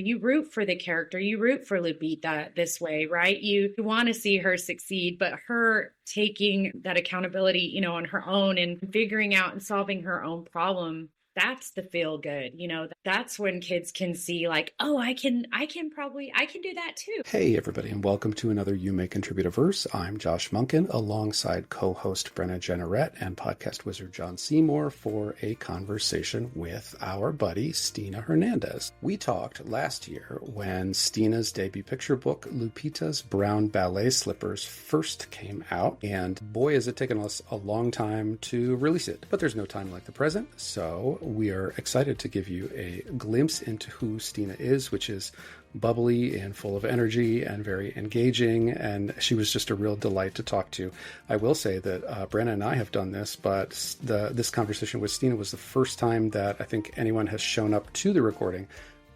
You root for the character, you root for Lupita this way, right? You want to see her succeed, but her taking that accountability, on her own and figuring out and solving her own problem, that's the feel good. That's when kids can see like, oh, I can do that too. Hey everybody, and welcome to another You May Contribute a Verse. I'm Josh Munkin, alongside co-host Brenna Jennerette and podcast wizard John Seymour for a conversation with our buddy Steena Hernandez. We talked last year when Steena's debut picture book, Lupita's Brown Ballet Slippers, first came out, and boy has it taken us a long time to release it. But there's no time like the present, so we are excited to give you a glimpse into who Steena is, which is bubbly and full of energy and very engaging, and she was just a real delight to talk to. I will say that Brenna and I have done this, but this conversation with Steena was the first time that I think anyone has shown up to the recording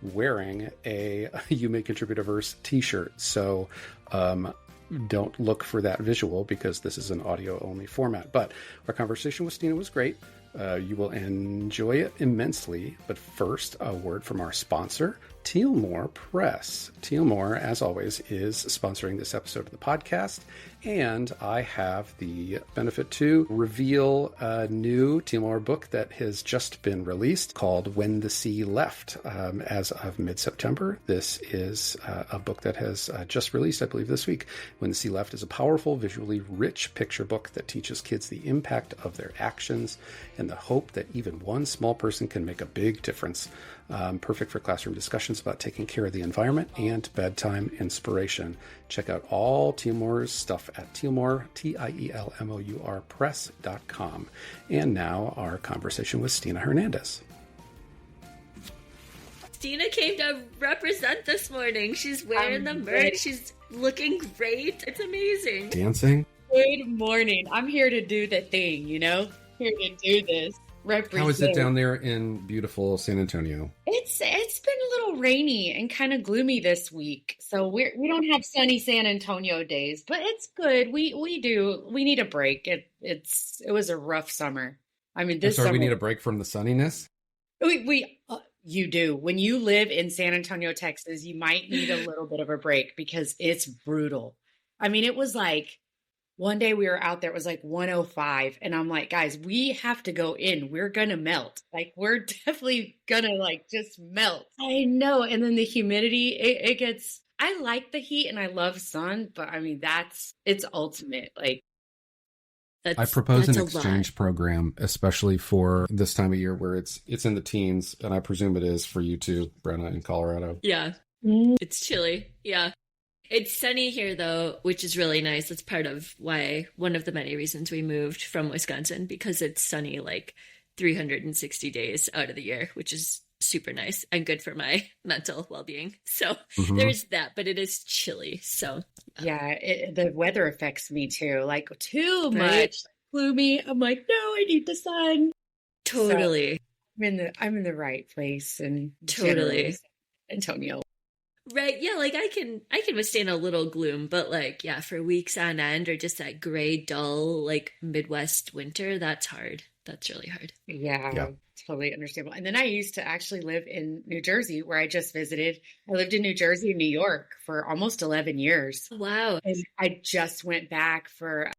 wearing a You May Contribute a Verse t-shirt. So don't look for that visual because this is an audio-only format. But our conversation with Steena was great. You will enjoy it immensely. But first, a word from our sponsor, Tealmore Press. Tealmore, as always, is sponsoring this episode of the podcast, and I have the benefit to reveal a new Tealmore book that has just been released called When the Sea Left as of mid-September. This is a book that has just released, I believe, this week. When the Sea Left is a powerful, visually rich picture book that teaches kids the impact of their actions and the hope that even one small person can make a big difference. Perfect for classroom discussions about taking care of the environment and bedtime inspiration. Check out all Tealmore's stuff at Tealmore, Tielmour press.com. And now our conversation with Steena Hernandez. Steena came to represent this morning. She's wearing the merch. She's looking great. It's amazing. Dancing? Good morning. I'm here to do the thing, Here to do this. Represent. How is it down there in beautiful San Antonio? It's been a little rainy and kind of gloomy this week, so we don't have sunny San Antonio days, but it's good. We need a break. It was a rough summer. I mean, this summer we need a break from the sunniness. You do. When you live in San Antonio, Texas, you might need a little bit of a break because it's brutal. I mean, it was like. One day we were out there, it was like 105. And I'm like, guys, we have to go in. We're going to melt. Like, we're definitely going to just melt. I know. And then the humidity, it gets, I like the heat and I love sun, but I mean, it's ultimate. I propose an exchange program, especially for this time of year where it's in the teens. And I presume it is for you too, Brenna, in Colorado. Yeah. It's chilly. Yeah. It's sunny here, though, which is really nice. That's part of one of the many reasons we moved from Wisconsin, because it's sunny 360 days out of the year, which is super nice and good for my mental well-being. So there's that, but it is chilly. So yeah, the weather affects me too. Too much gloomy. I'm like, no, I need the sun. Totally. So I'm in the right place and totally Antonio. Right. Yeah. I can withstand a little gloom, but for weeks on end or just that gray, dull, Midwest winter, that's hard. That's really hard. Yeah. Totally understandable. And then I used to actually live in New Jersey, where I just visited. I lived in New Jersey and New York for almost 11 years. Wow. And I just went back for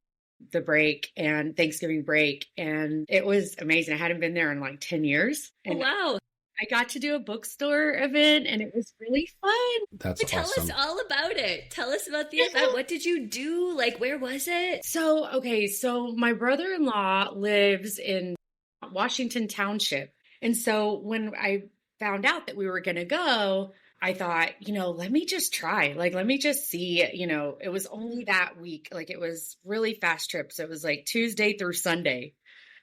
the break and Thanksgiving break. And it was amazing. I hadn't been there in 10 years. And wow. I got to do a bookstore event and it was really fun. That's awesome. Tell us all about it. Tell us about the event. What did you do? Where was it? So my brother-in-law lives in Washington Township. And so when I found out that we were going to go, I thought, let me just try. Let me just see, it was only that week. It was really fast trips. It was Tuesday through Sunday.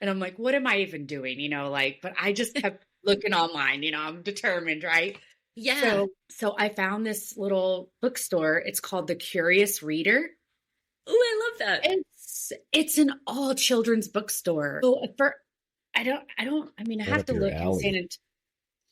And I'm like, what am I even doing? But I just kept looking online, I'm determined, right? Yeah. So I found this little bookstore. It's called The Curious Reader. Oh, I love that. It's an all children's bookstore. So I have to look in San Antonio.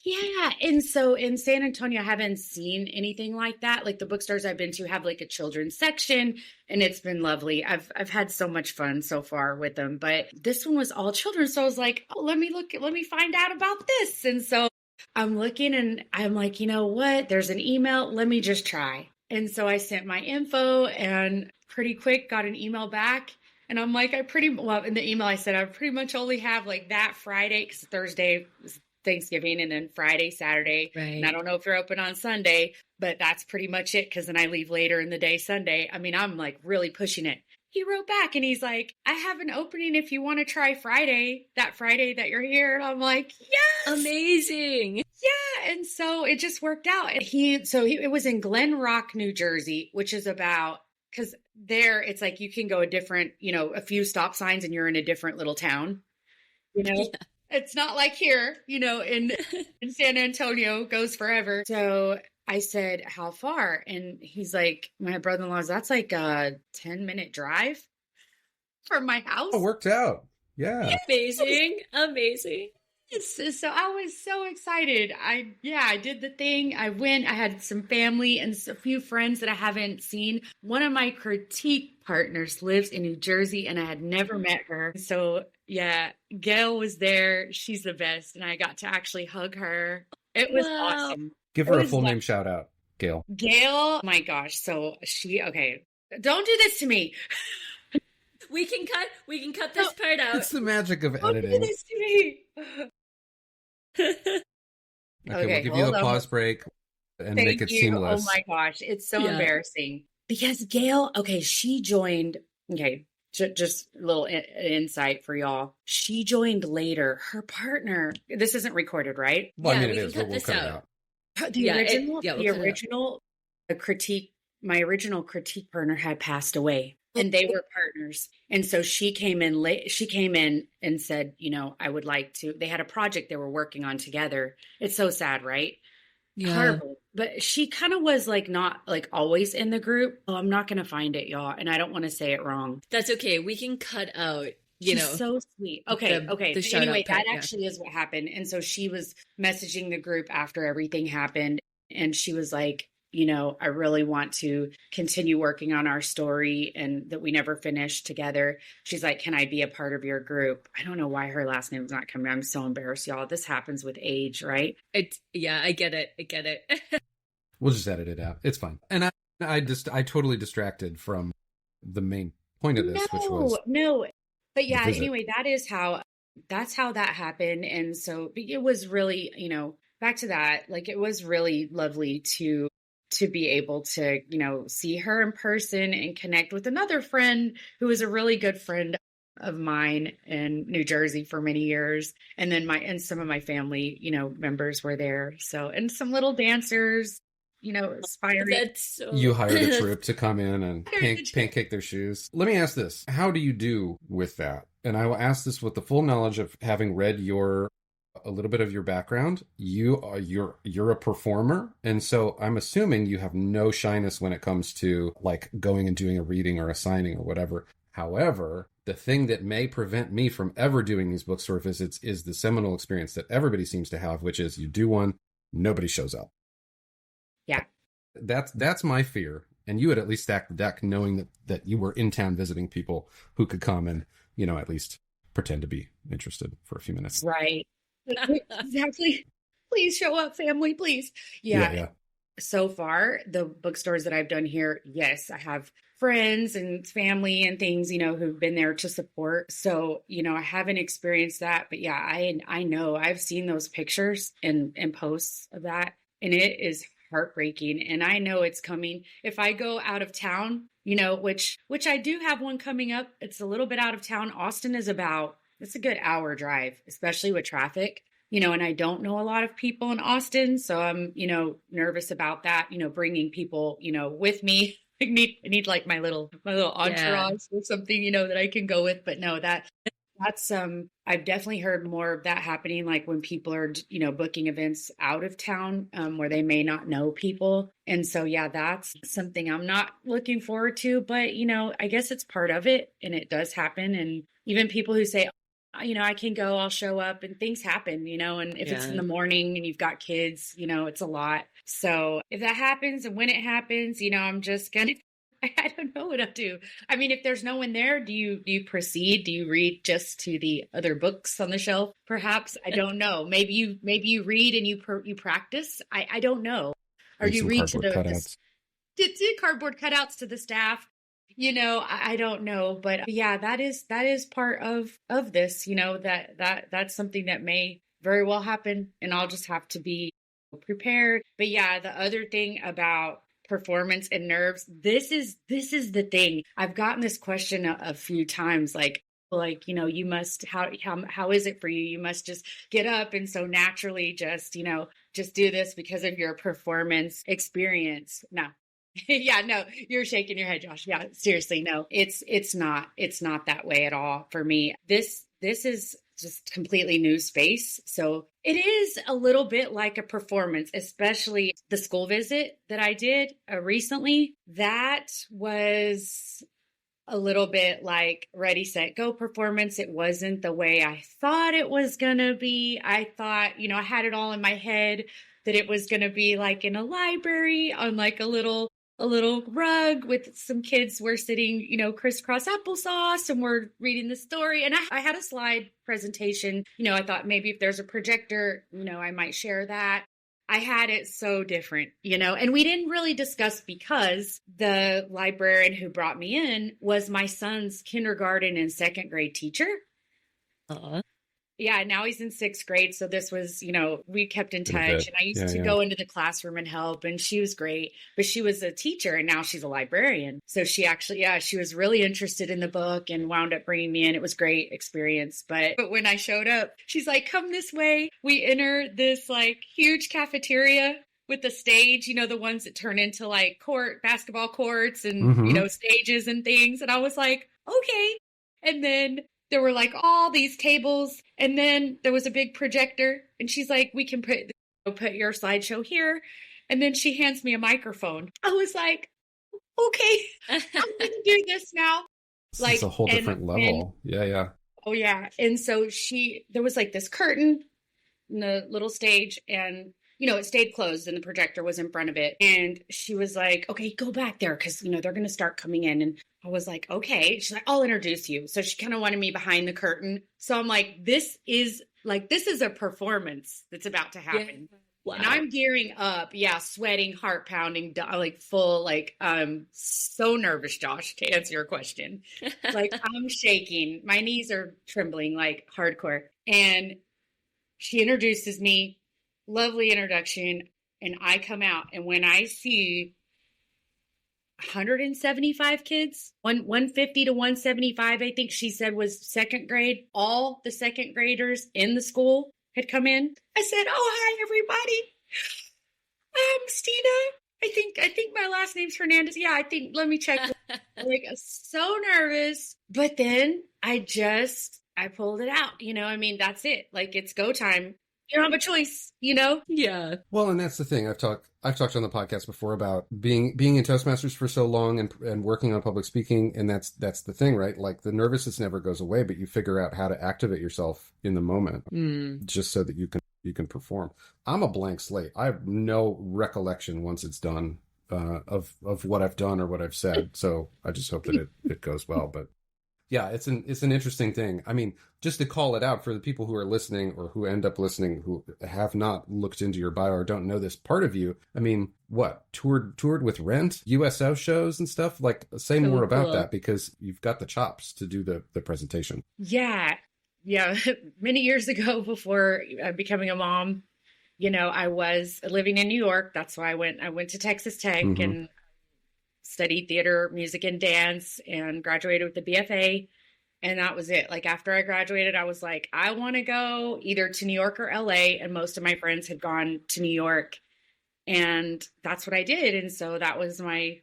Yeah. And so in San Antonio, I haven't seen anything like that. The bookstores I've been to have a children's section, and it's been lovely. I've had so much fun so far with them, but this one was all children. So I was like, oh, let me find out about this. And so I'm looking and I'm like, you know what? There's an email. Let me just try. And so I sent my info and pretty quick got an email back. And I'm like, well, in the email I said, I pretty much only have like that Friday, because Thursday is Thanksgiving, and then Friday, Saturday. Right. And I don't know if you're open on Sunday, but that's pretty much it. Cause then I leave later in the day Sunday. I mean, I'm like really pushing it. He wrote back and he's like, I have an opening if you want to try that Friday that you're here. And I'm like, yes. Amazing. Yeah. And so it just worked out. And it was in Glen Rock, New Jersey, which is because there it's like you can go a few stop signs and you're in a different little town. Yeah. It's not like here, in San Antonio, goes forever. So I said, how far? And he's like, my brother-in-law's, that's like a 10-minute drive from my house. Oh, worked out. Yeah. Amazing. Amazing. So I was so excited. I did the thing. I went, I had some family and a few friends that I haven't seen. One of my critique partners lives in New Jersey and I had never met her. So yeah, Gail was there. She's the best. And I got to actually hug her. It was awesome. Give her a full name shout out, Gail. Gail, oh my gosh. So okay, don't do this to me. We can cut this part out. It's the magic of editing. Don't do this to me. Okay, we'll give you a pause break and make it seamless. Oh my gosh, it's so embarrassing. Because Gail, she joined, just a little insight for y'all. She joined later. Her partner, this isn't recorded, right? Well, I mean, it is, but we'll cut it out. My original critique partner had passed away. And they were partners. And so she came in late. She came in and said, I would like to, they had a project they were working on together. It's so sad, right? Yeah. Horrible. But she kind of was like, not like always in the group. Oh, I'm not going to find it, y'all. And I don't want to say it wrong. That's okay. We can cut out, She's so sweet. Okay. Anyway, that actually is what happened. And so she was messaging the group after everything happened. And she was like, I really want to continue working on our story and that we never finished together. She's like, can I be a part of your group? I don't know why her last name's not coming. I'm so embarrassed, y'all. This happens with age, right? I get it. We'll just edit it out. It's fine. And I totally distracted from the main point of this, which was But yeah, anyway, that's how that happened. And so it was really, back to that, like it was really lovely to be able to, see her in person and connect with another friend who was a really good friend of mine in New Jersey for many years. And then some of my family, members were there. So, and some little dancers, aspiring. You hired a troupe to come in and pancake their shoes. Let me ask this. How do you do with that? And I will ask this with the full knowledge of having read a little bit of your background. You're a performer, and so I'm assuming you have no shyness when it comes to like going and doing a reading or a signing or whatever. However, the thing that may prevent me from ever doing these bookstore visits is the seminal experience that everybody seems to have, which is you do one, nobody shows up. Yeah, that's my fear. And you had at least stacked the deck knowing that you were in town visiting people who could come and at least pretend to be interested for a few minutes. Right. Exactly. Please show up, family, please. Yeah. So far, the bookstores that I've done here, yes, I have friends and family and things, who've been there to support. So, I haven't experienced that, but yeah, I know I've seen those pictures and posts of that, and it is heartbreaking. And I know it's coming. If I go out of town, which I do have one coming up. It's a little bit out of town. Austin is it's a good hour drive, especially with traffic, and I don't know a lot of people in Austin. So I'm, nervous about that, bringing people, with me. I need like my little entourage or something, that I can go with. But no, that's I've definitely heard more of that happening, like when people are, booking events out of town where they may not know people. And so, yeah, that's something I'm not looking forward to. But, I guess it's part of it and it does happen. And even people who say, I can go, I'll show up, and things happen, and if it's in the morning and you've got kids, it's a lot. So if that happens and when it happens, I'm just going to I don't know what I'll do. I mean, if there's no one there, do you proceed? Do you read just to the other books on the shelf? Perhaps. I don't know. Maybe you read and you practice. I don't know. Or Make you some read to cardboard the cutouts. did cardboard cutouts to the staff. I don't know, but yeah, that is part of this. That's something that may very well happen, and I'll just have to be prepared. But yeah, the other thing about performance and nerves, this is the thing. I've gotten this question a few times, like you must, how is it for you? You must just get up and so naturally just do this because of your performance experience. No. Yeah, no, you're shaking your head, Josh. Yeah, seriously, no. It's not that way at all for me. This is just completely new space. So it is a little bit like a performance, especially the school visit that I did recently. That was a little bit like ready, set, go performance. It wasn't the way I thought it was going to be. I thought, I had it all in my head that it was going to be like in a library on like a little rug with some kids. We're sitting, crisscross applesauce, and we're reading the story. And I had a slide presentation. I thought maybe if there's a projector, I might share that. I had it so different, and we didn't really discuss because the librarian who brought me in was my son's kindergarten and second grade teacher. Uh-huh. Yeah, now he's in sixth grade. So this was, we kept in touch, and I used to go into the classroom and help, and she was great, but she was a teacher and now she's a librarian. So she actually, she was really interested in the book and wound up bringing me in. It was a great experience. But when I showed up, she's like, come this way. We enter this like huge cafeteria with the stage, the ones that turn into like basketball courts and, stages and things. And I was like, okay. And then there were like all these tables, and then there was a big projector, and she's like, we can put your slideshow here. And then she hands me a microphone. I was like, okay, I'm going to do this now. This is a whole different level. Yeah. Oh yeah. And so there was like this curtain in the little stage, and it stayed closed and the projector was in front of it. And she was like, okay, go back there because, they're going to start coming in. And I was like, okay. She's like, I'll introduce you. So she kind of wanted me behind the curtain. So I'm like, this is a performance that's about to happen. Yeah. Wow. And I'm gearing up. Yeah. Sweating, heart pounding, like full, like, so nervous, Josh, to answer your question. Like I'm shaking. My knees are trembling like hardcore. And she introduces me. Lovely introduction. And I come out, and when I see 175 kids, 150 to 175, I think she said was second grade. All the second graders in the school had come in. I said, oh, hi, everybody. I'm Steena. I think my last name's Hernandez. Yeah, let me check. Like, so nervous. But then I pulled it out. That's it. Like, it's go time. You don't have a choice, Yeah. Well, and that's the thing. I've talked on the podcast before about being in Toastmasters for so long and working on public speaking, and that's the thing, right? Like the nervousness never goes away, but you figure out how to activate yourself in the moment, just so that you can perform. I'm a blank slate. I have no recollection once it's done of what I've done or what I've said. So I just hope that it goes well. But yeah, it's an interesting thing. I mean, just to call it out for the people who are listening or who end up listening who have not looked into your bio or don't know this part of you. I mean, what? Toured with Rent, USO shows and stuff? Like, say more about that, because you've got the chops to do the presentation. Yeah. Many years ago, before becoming a mom, I was living in New York. That's why I went to Texas Tech and studied theater, music, and dance, and graduated with the BFA. And that was it. Like after I graduated, I was like, I want to go either to New York or LA. And most of my friends had gone to New York. And that's what I did. And so that was my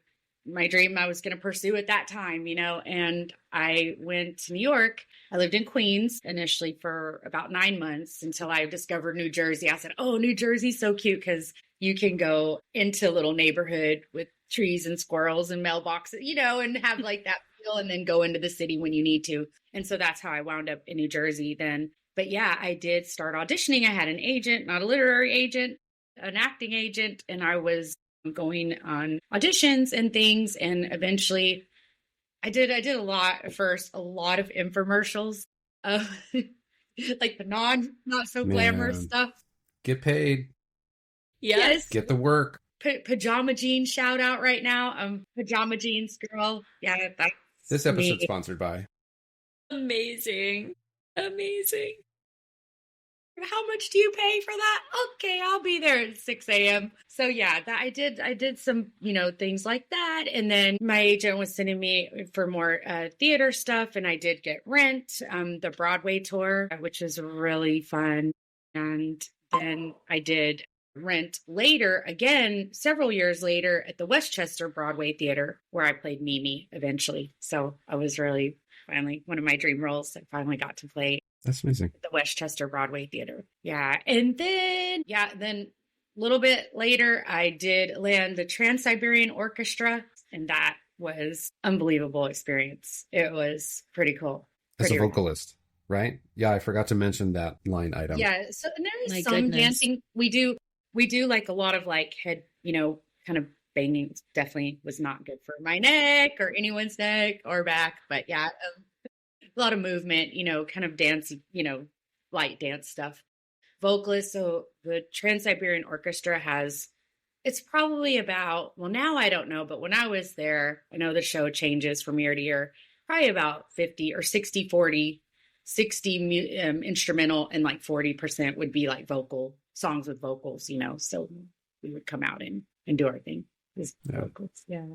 dream I was going to pursue at that time, and I went to New York. I lived in Queens initially for about 9 months until I discovered New Jersey. I said, oh, New Jersey's so cute because you can go into a little neighborhood with trees and squirrels and mailboxes, and have like that feel, and then go into the city when you need to. And so that's how I wound up in New Jersey then. But yeah, I did start auditioning. I had an agent, not a literary agent, an acting agent, and I was going on auditions and things. And eventually I did a lot at first, a lot of infomercials, uh, like the not so glamorous stuff. Get paid. Yes. Get the work. Pajama jeans shout out right now. Pajama jeans girl. Yeah, that's This episode's me. sponsored by. Amazing. Amazing. How much do you pay for that? Okay, I'll be there at 6 a.m. So yeah, that I did some, things like that. And then my agent was sending me for more theater stuff. And I did get Rent, the Broadway tour, which was really fun. And then I did Rent later, again, several years later at the Westchester Broadway Theater, where I played Mimi eventually. So I was really finally one of my dream roles. I finally got to play. That's amazing. The Westchester Broadway Theater. Yeah. And then a little bit later, I did land the Trans-Siberian Orchestra, and that was unbelievable experience. It was pretty cool. As a vocalist, right? Yeah, I forgot to mention that line item. Yeah. So and there is some dancing. We do like a lot of like head, kind of banging. Definitely was not good for my neck or anyone's neck or back. But yeah, a lot of movement, kind of dance, light dance stuff. Vocalist. So the Trans-Siberian Orchestra it's probably about, well, now I don't know, but when I was there, I know the show changes from year to year, probably about 50 or 60, 40, 60 instrumental, and like 40% would be like songs with vocals, so we would come out and do our thing with vocals. Yeah.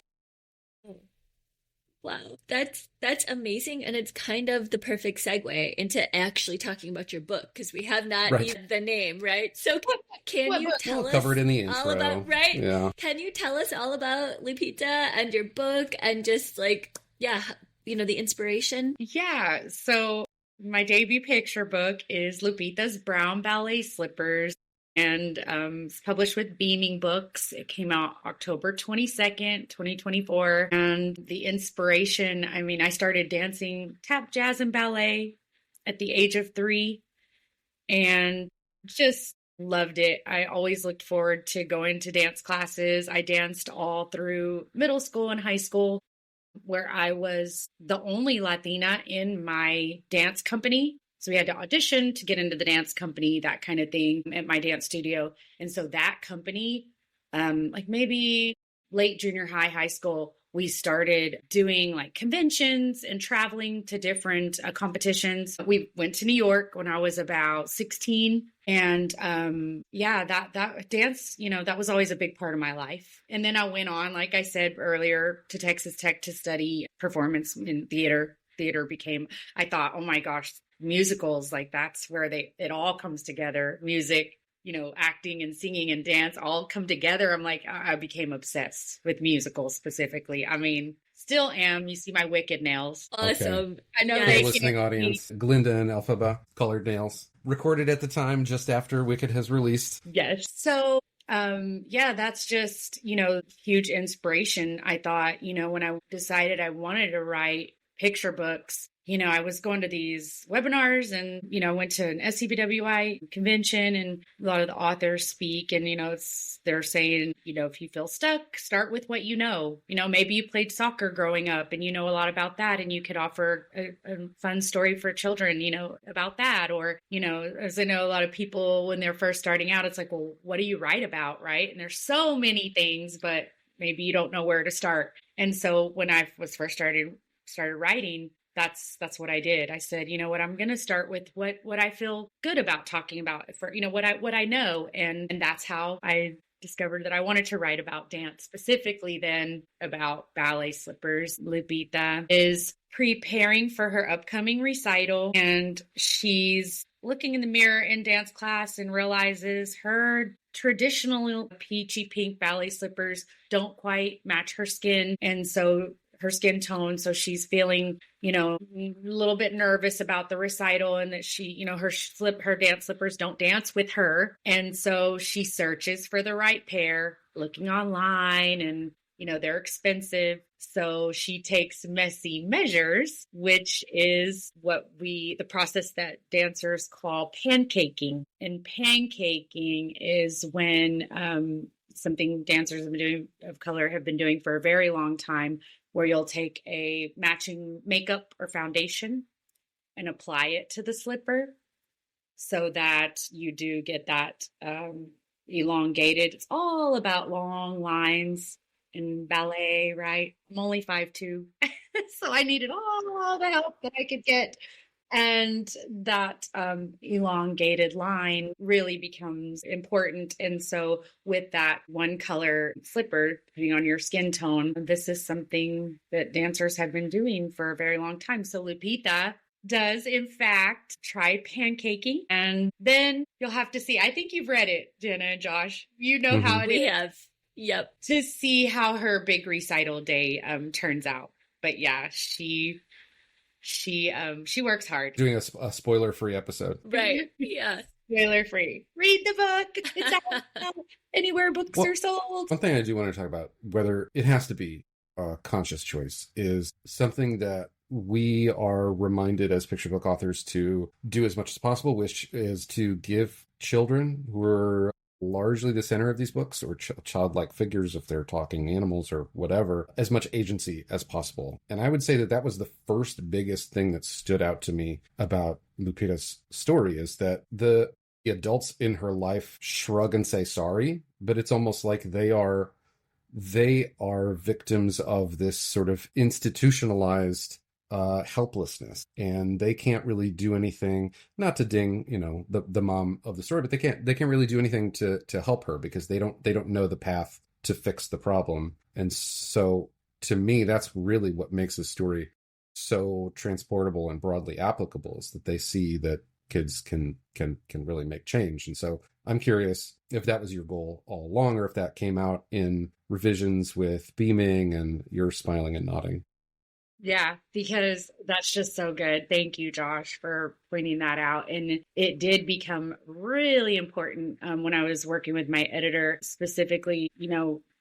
Wow, that's amazing, and it's kind of the perfect segue into actually talking about your book, because we have not used the name, right? So can you tell us covered in the intro. all about Yeah. Can you tell us all about Lupita and your book and just like the inspiration? Yeah. So my debut picture book is Lupita's Brown Ballet Slippers. And it's published with Beaming Books. It came out October 22nd, 2024. And the inspiration, I started dancing tap, jazz, and ballet at the age of 3 and just loved it. I always looked forward to going to dance classes. I danced all through middle school and high school, where I was the only Latina in my dance company. So we had to audition to get into the dance company, that kind of thing, at my dance studio. And so that company, like maybe late junior high school, we started doing like conventions and traveling to different competitions. We went to New York when I was about 16. And that dance, that was always a big part of my life. And then I went on, like I said earlier, to Texas Tech to study performance in theater. Theater became, I thought, oh my gosh, musicals, like that's where it all comes together. Music, acting and singing and dance all come together. I'm like, I became obsessed with musicals specifically. Still am. You see my wicked nails. Awesome. Okay. I know the listening audience, Glinda and Elphaba, colored nails, recorded at the time just after Wicked has released. Yes. So that's just, huge inspiration. I thought, when I decided I wanted to write picture books, I was going to these webinars and, went to an SCBWI convention, and a lot of the authors speak, and, they're saying, if you feel stuck, start with what maybe you played soccer growing up and a lot about that, and you could offer a fun story for children, about that. Or, as I know a lot of people when they're first starting out, it's like, well, what do you write about? Right. And there's so many things, but maybe you don't know where to start. And so when I was first started writing, that's what I did. I said, what, I'm going to start with what I feel good about talking about for, what I know. And that's how I discovered that I wanted to write about dance, specifically then about ballet slippers. Lupita is preparing for her upcoming recital, and she's looking in the mirror in dance class and realizes her traditional peachy pink ballet slippers don't quite match her skin. And so her skin tone. So she's feeling, a little bit nervous about the recital, and that she, her dance slippers don't dance with her. And so she searches for the right pair, looking online, and, they're expensive. So she takes messy measures, which is the process that dancers call pancaking. And pancaking is when, something dancers of color have been doing for a very long time, where you'll take a matching makeup or foundation and apply it to the slipper so that you do get that elongated. It's all about long lines in ballet, right? I'm only 5'2", so I needed all the help that I could get. And that elongated line really becomes important. And so with that one color slipper, depending on your skin tone, this is something that dancers have been doing for a very long time. So Lupita does, in fact, try pancaking. And then you'll have to see, I think you've read it, Jenna and Josh. You know how it is. We have. Yep. To see how her big recital day turns out. But yeah, she works hard. Doing a spoiler-free episode. Right. Yeah. Spoiler-free. Read the book. It's out anywhere books are sold. One thing I do want to talk about, whether it has to be a conscious choice, is something that we are reminded as picture book authors to do as much as possible, which is to give children who are largely the center of these books, or childlike figures if they're talking animals or whatever, as much agency as possible. And I would say that was the first biggest thing that stood out to me about Lupita's story, is that the adults in her life shrug and say sorry, but it's almost like they are victims of this sort of institutionalized helplessness, and they can't really do anything, not to ding, the mom of the story, but they can't really do anything to help her, because they don't know the path to fix the problem. And so to me, that's really what makes this story so transportable and broadly applicable, is that they see that kids can really make change. And so I'm curious if that was your goal all along, or if that came out in revisions with beaming and you're smiling and nodding. Yeah, because that's just so good. Thank you, Josh, for pointing that out. And it did become really important when I was working with my editor, specifically,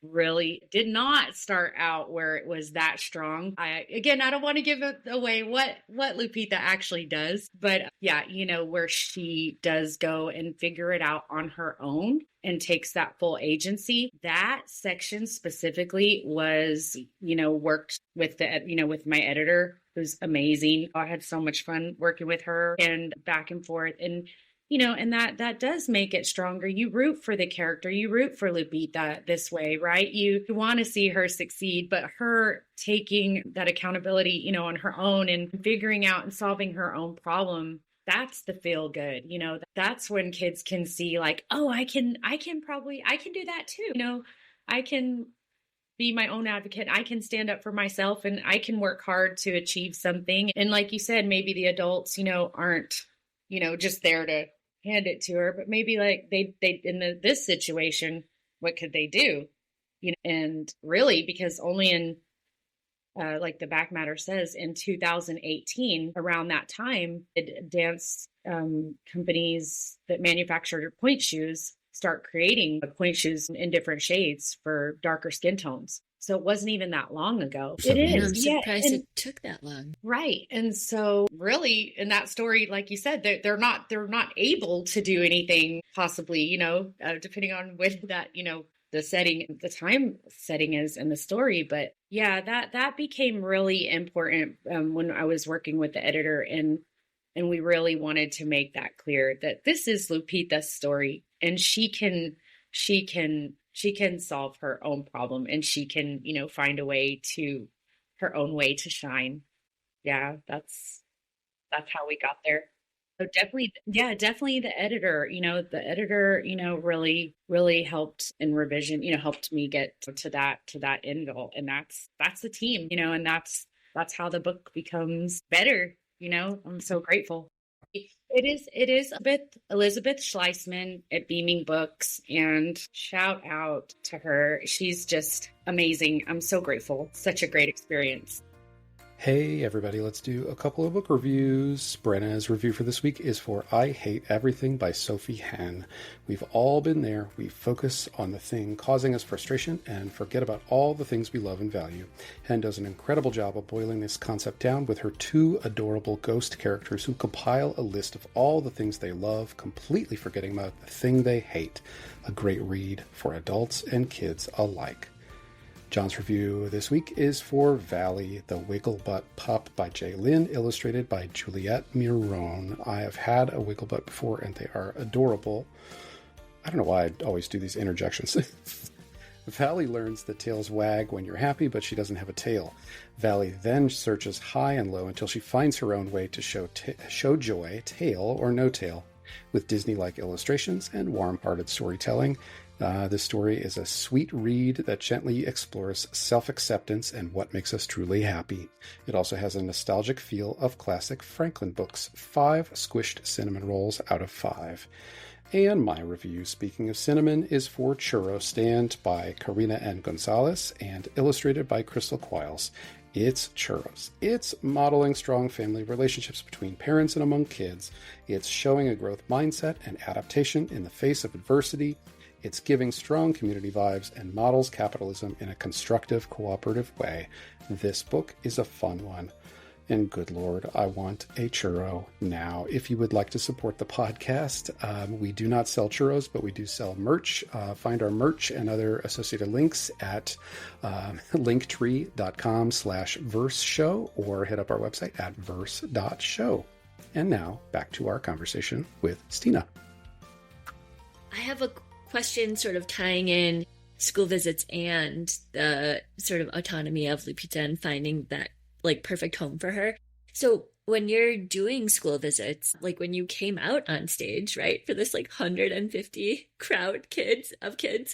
really did not start out where it was that strong. I don't want to give away what Lupita actually does, but yeah, where she does go and figure it out on her own and takes that full agency. That section specifically was, worked with with my editor, who's amazing. I had so much fun working with her and back and forth. And and that does make it stronger. You root for the character. You root for Lupita this way, right? You want to see her succeed, but her taking that accountability, on her own and figuring out and solving her own problem, that's the feel good. That's when kids can see like, oh, I can do that too. I can be my own advocate. I can stand up for myself, and I can work hard to achieve something. And like you said, maybe the adults, aren't, just there to hand it to her, but maybe like they in this situation, what could they do? And really, because only in like the back matter says, in 2018, around that time, dance companies that manufacture point shoes start creating point shoes in different shades for darker skin tones. So it wasn't even that long ago. It is. I'm surprised it took that long. Right. And so really in that story, like you said, they're not able to do anything possibly, depending on when that, the setting, the time setting is in the story. But yeah, that became really important when I was working with the editor, and we really wanted to make that clear that this is Lupita's story, and she can solve her own problem, and she can, find her own way to shine. Yeah, that's how we got there. So definitely the editor, really, really helped in revision, helped me get to that end goal. And that's the team, and that's how the book becomes better. I'm so grateful. It is Elizabeth Schleisman at Beaming Books, and shout out to her. She's just amazing. I'm so grateful. Such a great experience. Hey everybody, let's do a couple of book reviews. Brenna's review for this week is for I Hate Everything by Sophy Henn. We've all been there. We focus on the thing causing us frustration and forget about all the things we love and value. Henn does an incredible job of boiling this concept down with her two adorable ghost characters who compile a list of all the things they love, completely forgetting about the thing they hate. A great read for adults and kids alike. John's review this week is for Valley, the Wigglebutt Pup by J. Lynn, illustrated by Juliette Miron. I have had a Wigglebutt before, and they are adorable. I don't know why I always do these interjections. Valley learns that tails wag when you're happy, but she doesn't have a tail. Valley then searches high and low until she finds her own way to show joy, tail or no tail, with Disney-like illustrations and warm-hearted storytelling. This story is a sweet read that gently explores self-acceptance and what makes us truly happy. It also has a nostalgic feel of classic Franklin books. 5 squished cinnamon rolls out of 5. And my review, speaking of cinnamon, is for CHURRO Stand by Karina and Gonzalez and illustrated by Krystal Quiles. It's churros. It's modeling strong family relationships between parents and among kids. It's showing a growth mindset and adaptation in the face of adversity. It's giving strong community vibes and models capitalism in a constructive, cooperative way. This book is a fun one. And good Lord, I want a churro now. If you would like to support the podcast, we do not sell churros, but we do sell merch. Find our merch and other associated links at linktree.com/verseshow or hit up our website at verse.show. And now back to our conversation with Steena. I have a question sort of tying in school visits and the sort of autonomy of Lupita and finding that like perfect home for her. So when you're doing school visits, like when you came out on stage, right, for this like 150 crowd of kids,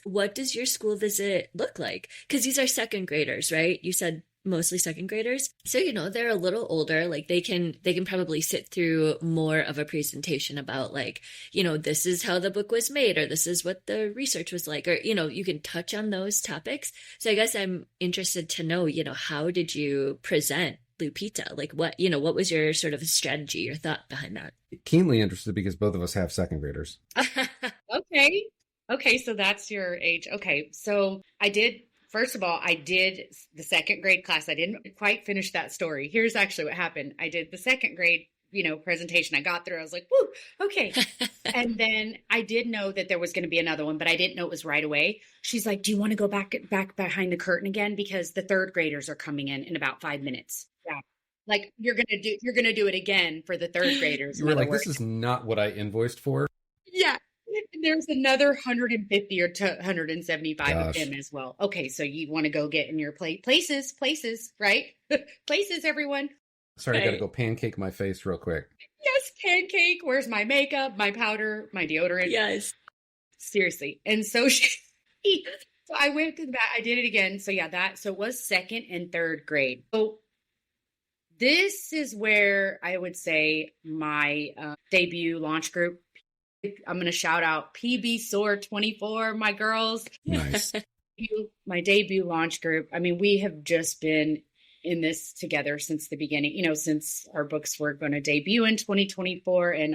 what does your school visit look like? Because these are second graders, right? You said mostly second graders. So, you know, they're a little older, like they can probably sit through more of a presentation about like, you know, this is how the book was made, or this is what the research was like, or, you know, you can touch on those topics. So I guess I'm interested to know, you know, how did you present Lupita? Like what was your sort of strategy, your thought behind that? Keenly interested because both of us have second graders. Okay, so that's your age. Okay, so first of all, I did the second grade class. I didn't quite finish that story. Here's actually what happened. I did the second grade, presentation. I got through. I was like, woo, okay. And then I did know that there was going to be another one, but I didn't know it was right away. She's like, do you want to go back behind the curtain again? Because the third graders are coming in about 5 minutes. Yeah. Like you're going to do it again for the third graders. You were like, this is not what I invoiced for. Yeah. And there's another 150 or 175 Gosh. of them as well. Okay, so you want to go get in your places, right? Places, everyone. Sorry, I got to go pancake my face real quick. Yes, pancake. Where's my makeup, my powder, my deodorant? Yes. Seriously. And so so I went to that. I did it again. So yeah, so it was second and third grade. So this is where I would say my debut launch group. I'm going to shout out PB Sword 24, my girls. Nice. My debut launch group. I mean, we have just been in this together since the beginning, since our books were going to debut in 2024. And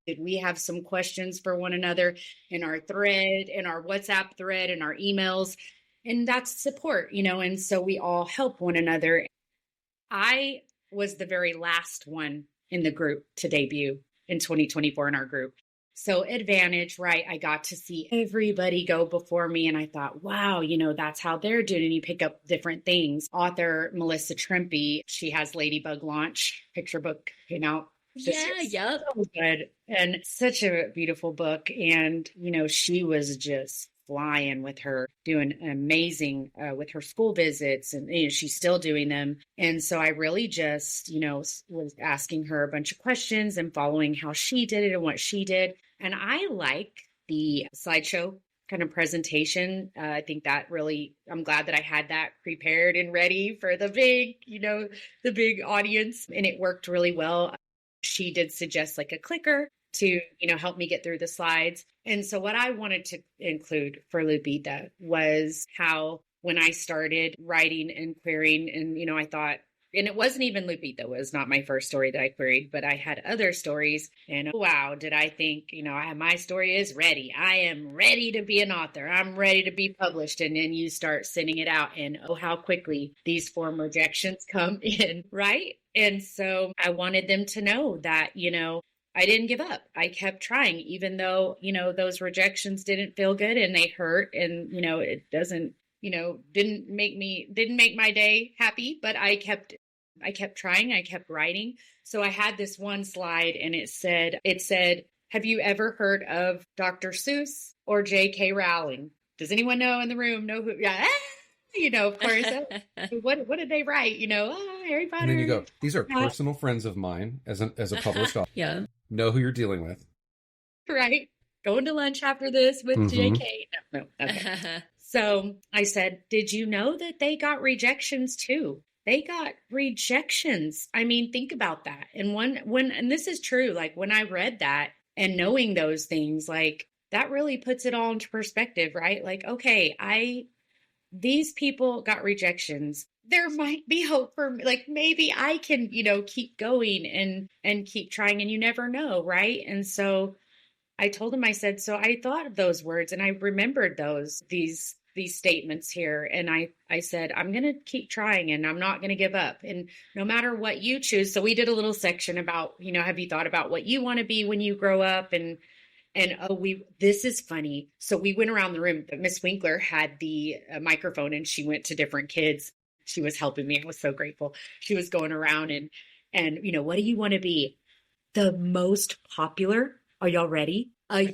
did we have some questions for one another in our thread, in our WhatsApp thread, in our emails. And that's support, and so we all help one another. I was the very last one in the group to debut in 2024 in our group. So advantage, right? I got to see everybody go before me and I thought, wow, that's how they're doing. And you pick up different things. Author Melissa Trempy, she has Ladybug Launch, picture book came out. Yeah. So good. And such a beautiful book. And, she was just flying with her, doing amazing with her school visits, and she's still doing them. And so I really just, was asking her a bunch of questions and following how she did it and what she did. And I like the slideshow kind of presentation. I think that really, I'm glad that I had that prepared and ready for the big audience, and it worked really well. She did suggest like a clicker to, help me get through the slides. And so what I wanted to include for Lupita was how when I started writing and querying and, I thought, and it wasn't even Lupita. It was not my first story that I queried, but I had other stories. And wow, did I think, my story is ready. I am ready to be an author. I'm ready to be published. And then you start sending it out, and oh, how quickly these form rejections come in, right? And so I wanted them to know that, I didn't give up. I kept trying, even though, those rejections didn't feel good and they hurt. And, it doesn't, didn't make my day happy, but I kept trying. I kept writing. So I had this one slide, and it said, have you ever heard of Dr. Seuss or J.K. Rowling? Does anyone know in the room know who? Yeah. Of course, what did they write? Harry Potter. And then you go, these are personal friends of mine as a published author. Yeah. Know who you're dealing with. Right. Going to lunch after this with JK. No. Okay. So I said, did you know that they got rejections too? They got rejections. I mean, think about that. And and this is true, like when I read that and knowing those things, like that really puts it all into perspective, right? Like, okay, these people got rejections. There might be hope for me. Like maybe I can, keep going and keep trying, and you never know. Right. And so I told him, I said, so I thought of those words and I remembered these statements here. And I said, I'm going to keep trying and I'm not going to give up. And no matter what you choose. So we did a little section about, have you thought about what you want to be when you grow up? And this is funny. So we went around the room, but Miss Winkler had the microphone and she went to different kids. She was helping me. I was so grateful. She was going around and what do you want to be? The most popular. Are y'all ready? Oh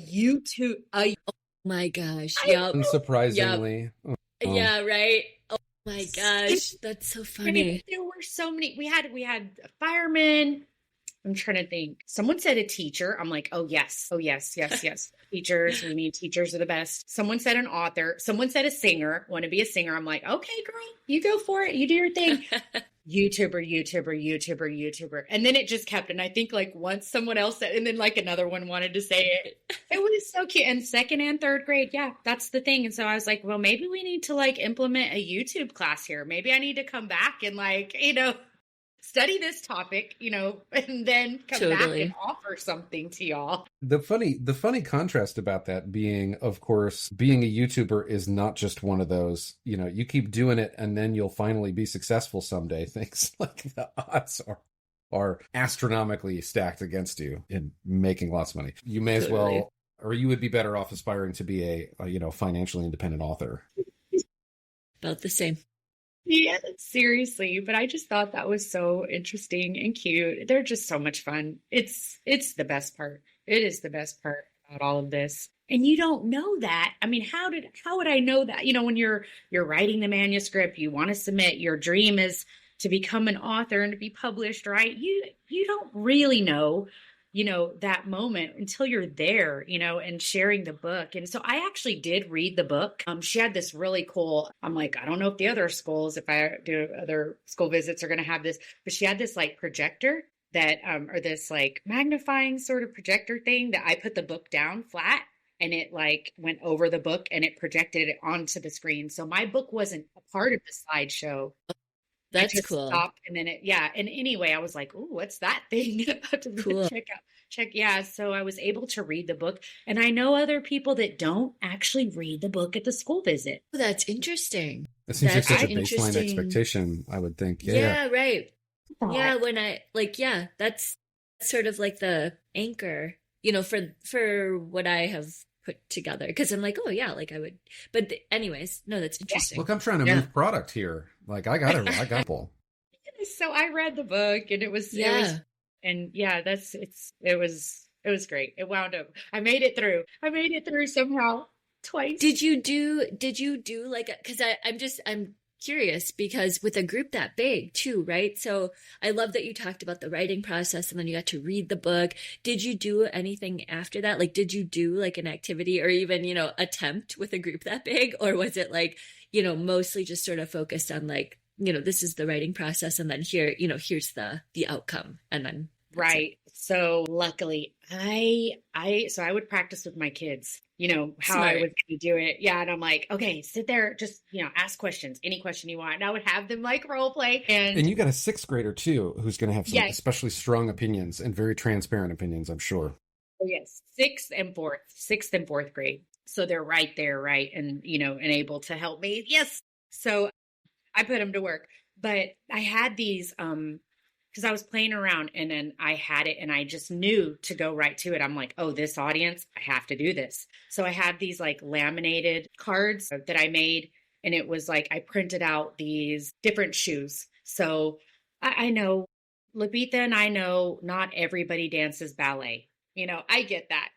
my gosh. Yep. Unsurprisingly. Yep. Oh. Yeah, right. Oh my gosh. That's so funny. There were so many. We had a fireman. I'm trying to think. Someone said a teacher. I'm like, oh, yes. Teachers. We need teachers are the best. Someone said an author. Someone said a singer. Want to be a singer. I'm like, okay, girl, you go for it. You do your thing. YouTuber. And then it just kept. And I think like once someone else said, and then like another one wanted to say it. It was so cute. And second and third grade. Yeah, that's the thing. And so I was like, well, maybe we need to like implement a YouTube class here. Maybe I need to come back and like, study this topic, and then come back and offer something to y'all. The funny contrast about that being, of course, being a YouTuber is not just one of those, you keep doing it and then you'll finally be successful someday. Things like the odds are astronomically stacked against you in making lots of money. You may as well, or you would be better off aspiring to be a financially independent author. About the same. Yeah, seriously. But I just thought that was so interesting and cute. They're just so much fun. It's the best part. It is the best part about all of this. And you don't know that. I mean, how would I know that? When you're writing the manuscript, you want to submit, your dream is to become an author and to be published, right? You don't really know, that moment until you're there, and sharing the book. And so I actually did read the book. She had this really cool, I'm like, I don't know if the other schools, if I do other school visits are going to have this, but she had this like projector that, or this like magnifying sort of projector thing that I put the book down flat and it like went over the book and it projected it onto the screen. So my book wasn't a part of the slideshow. That's cool. Stopped and then and anyway, I was like, "Ooh, what's that thing?" Cool. Check. Yeah. So I was able to read the book, and I know other people that don't actually read the book at the school visit. Oh, that's interesting. It seems like such a baseline expectation, I would think. Yeah, right. Yeah, when that's sort of like the anchor, for what I have put together, because I'm like, oh yeah, like I would, but anyways, no, that's interesting. Look, I'm trying to move product here. Like I got people. So I read the book and it was great. It wound up, I made it through somehow twice. Did you do like, because I'm curious, because with a group that big too, right? So I love that you talked about the writing process and then you got to read the book. Did you do anything after that? Like, did you do like an activity or even, attempt with a group that big? Or was it like, mostly just sort of focused on like, this is the writing process and then here, here's the outcome and then Right. So luckily so I would practice with my kids, how I Smart. was going to do it. Yeah. And I'm like, okay, sit there, just, ask questions, any question you want. And I would have them like role play. And And you got a sixth grader too, who's going to have some yes, especially strong opinions and very transparent opinions, I'm sure. oh, yes, sixth and fourth grade. So they're right there, right. And, and able to help me. Yes. So I put them to work, but I had these, because I was playing around and then I had it and I just knew to go right to it. I'm like, oh, this audience, I have to do this. So I had these like laminated cards that I made. And it was like, I printed out these different shoes. So I know Lupita and I know not everybody dances ballet. I get that,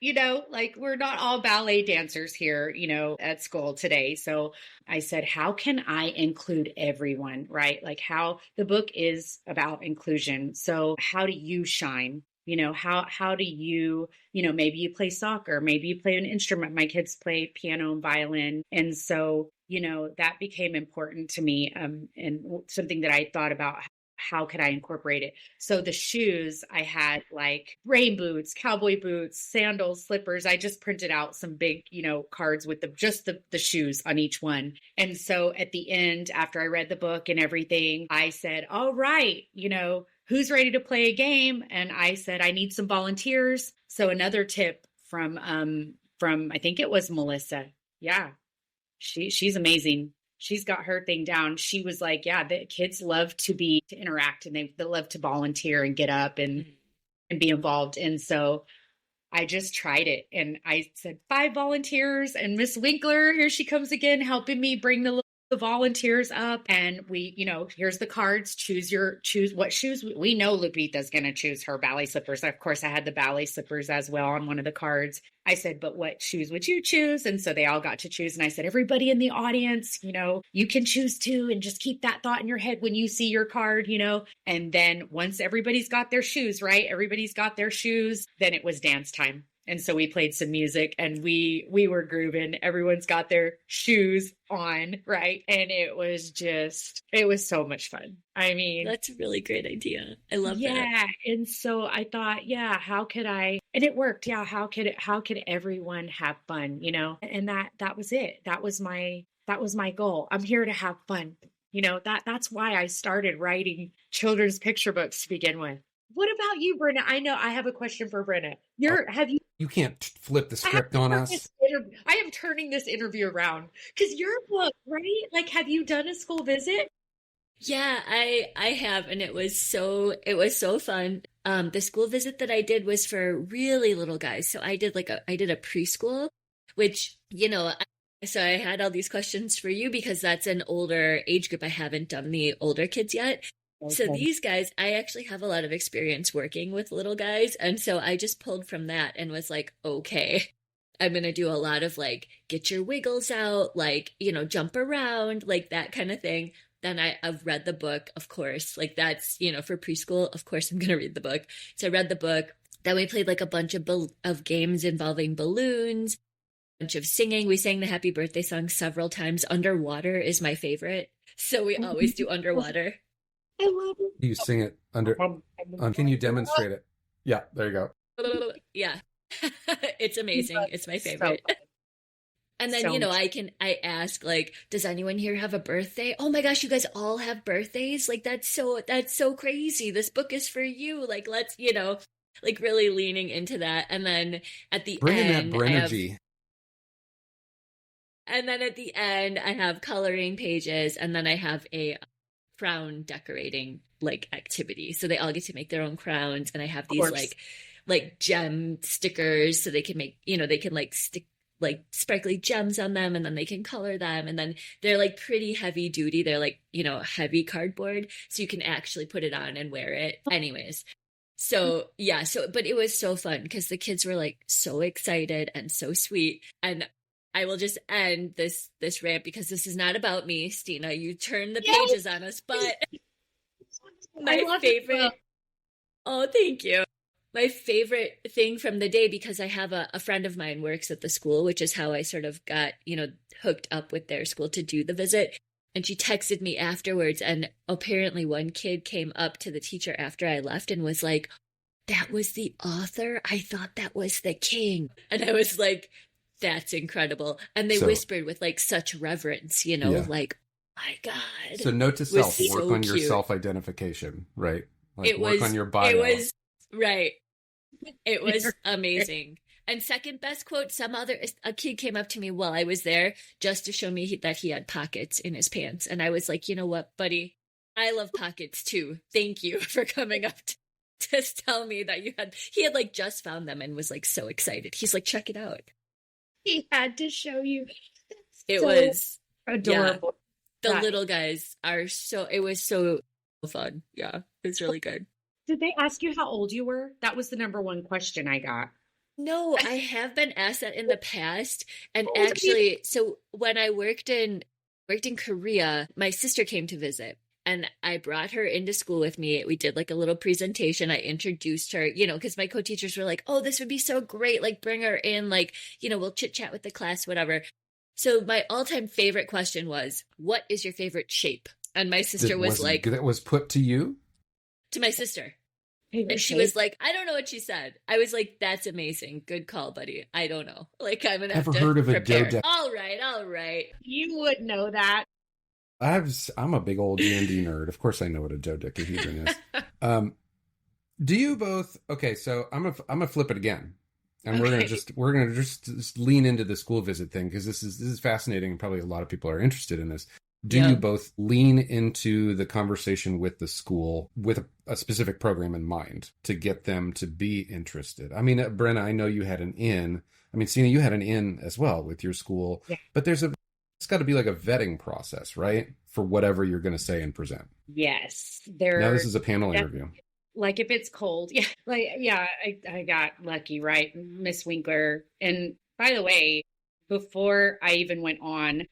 like we're not all ballet dancers here, at school today. So I said, how can I include everyone, right? Like how the book is about inclusion. So how do you shine? How do you, maybe you play soccer, maybe you play an instrument. My kids play piano and violin. And so, that became important to me. And something that I thought about, how could I incorporate it? So the shoes, I had like rain boots, cowboy boots, sandals, slippers. I just printed out some big, cards with just the shoes on each one. And so at the end, after I read the book and everything, I said, all right, who's ready to play a game? And I said, I need some volunteers. So another tip from I think it was Melissa. Yeah. She's amazing. She's got her thing down. She was like, yeah, the kids love to interact and they love to volunteer and get up and be involved. And so I just tried it and I said 5 volunteers and Miss Winkler, here she comes again, helping me bring the volunteers up. And we, here's the cards, choose what shoes. We know Lupita's going to choose her ballet slippers. Of course, I had the ballet slippers as well on one of the cards. I said, but what shoes would you choose? And so they all got to choose. And I said, everybody in the audience, you can choose too. And just keep that thought in your head when you see your card, and then once everybody's got their shoes, right? Everybody's got their shoes. Then it was dance time. And so we played some music and we were grooving. Everyone's got their shoes on, right? And it was so much fun. I mean, that's a really great idea. I love that. Yeah. And so I thought, yeah, how could I, and it worked. Yeah. How could everyone have fun, and that was it. That was my goal. I'm here to have fun. That's why I started writing children's picture books to begin with. What about you, Brenna? I know I have a question for Brenna. You can't flip the script on us. I am turning this interview around because your book, right? Like, have you done a school visit? Yeah, I have, and it was so fun. The school visit that I did was for really little guys. So I did a preschool, which, so I had all these questions for you because that's an older age group. I haven't done the older kids yet. Okay. So these guys, I actually have a lot of experience working with little guys. And so I just pulled from that and was like, okay, I'm going to do a lot of like, get your wiggles out, like, jump around, like that kind of thing. Then I've read the book, of course, like that's, for preschool, of course I'm going to read the book. So I read the book. Then we played like a bunch of games involving balloons, a bunch of singing. We sang the happy birthday song several times. Underwater is my favorite. So we always do underwater. I love it. You sing it under, can you demonstrate it? Yeah, there you go. Yeah. It's amazing. It's my favorite. So and then, I ask, like, does anyone here have a birthday? Oh my gosh, you guys all have birthdays? Like, that's so crazy. This book is for you. Like, let's, like really leaning into that. And then at the end, that Brennergy. And then at the end, I have coloring pages, and then I have a crown decorating like activity. So they all get to make their own crowns, and I have these like gem stickers, so they can make, they can like stick like sparkly gems on them, and then they can color them, and then they're like pretty heavy duty. They're like, heavy cardboard, so you can actually put it on and wear it. Anyways, so yeah, but it was so fun because the kids were like so excited and so sweet. And I will just end this rant because this is not about me, Steena. You turn the pages on us, but my favorite. Oh, thank you. My favorite thing from the day, because I have a friend of mine works at the school, which is how I sort of got, hooked up with their school to do the visit. And she texted me afterwards, and apparently one kid came up to the teacher after I left and was like, that was the author? I thought that was the king. And I was like, that's incredible. And they whispered with like such reverence, like, my God. So note to self, work so on your cute. self-identification, right? Like It work was, on your bio. It was, right. It was amazing. And second best quote, a kid came up to me while I was there just to show me that he had pockets in his pants. And I was like, you know what, buddy? I love pockets too. Thank you for coming up to tell me that he had like just found them and was like so excited. He's like, check it out. He had to show you. It was adorable. Yeah. The little guys it was so fun. Yeah, it was really good. Did they ask you how old you were? That was the number one question I got. No, I have been asked that in the past. And actually, so when I worked in Korea, my sister came to visit and I brought her into school with me. We did like a little presentation. I introduced her, because my co-teachers were like, oh, this would be so great. Like bring her in, like, we'll chit chat with the class, whatever. So my all-time favorite question was, what is your favorite shape? And my sister was like, that was put to you? To my sister. And she shape? was like, I don't know what she said. I was like, that's amazing. Good call, buddy. I don't know. Like, I'm going to have to heard of prepare. a dodecahedron? All right. You would know that. I'm a big old D&D nerd. Of course I know what a dodecahedron is. Do you both? Okay, so I'm gonna flip it again. And we're gonna just lean into the school visit thing because this is fascinating and probably a lot of people are interested in this. Do you both lean into the conversation with the school with a specific program in mind to get them to be interested? I mean, Brenna, I know you had an in. I mean, Steena, you had an in as well with your school, but it's got to be like a vetting process, right? For whatever you're going to say and present. Yes. Now this is a panel interview. Like if it's cold. I got lucky, right? Miss Winkler. And by the way, before I even went on,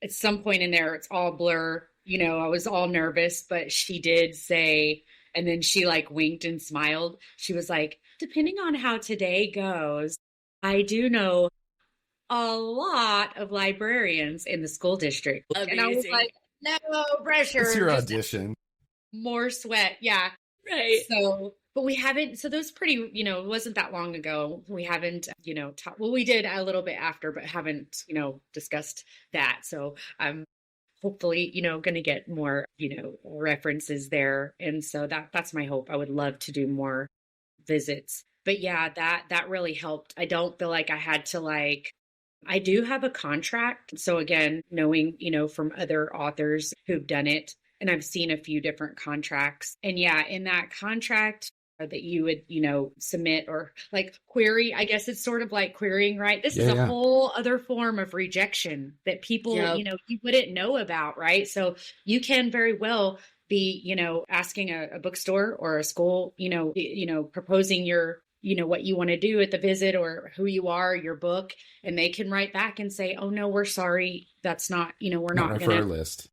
at some point in there, it's all blur. I was all nervous, but she did say, and then she like winked and smiled. She was like, depending on how today goes, I do know a lot of librarians in the school district. Amazing. And I was like, no pressure. It's your audition. More sweat. Yeah. Right. So, but we haven't, so those pretty, it wasn't that long ago. We haven't, we did a little bit after, but haven't, discussed that. So I'm hopefully, going to get more, references there. And so that's my hope. I would love to do more visits, but yeah, that really helped. I don't feel like I had to I do have a contract. So again, knowing, from other authors who've done it, and I've seen a few different contracts. And yeah, in that contract that you would, submit or query, I guess it's sort of like querying, right? This is a whole other form of rejection that people, you wouldn't know about, right? So you can very well be, asking a bookstore or a school, proposing your, what you want to do at the visit or who you are, your book, and they can write back and say, oh no, we're sorry. That's not, we're not going to our list.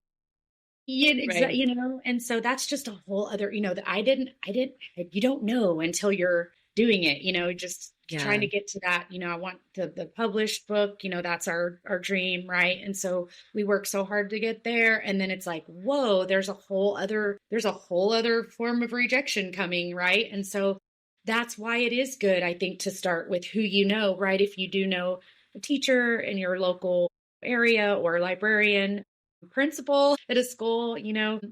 Yeah, exactly. Right. And so that's just a whole other, that I didn't, you don't know until you're doing it, just trying to get to that, I want the published book, that's our dream. Right. And so we work so hard to get there. And then it's like, whoa, there's a whole other form of rejection coming. Right. And so that's why it is good, I think, to start with who right? If you do know a teacher in your local area or librarian, principal at a school,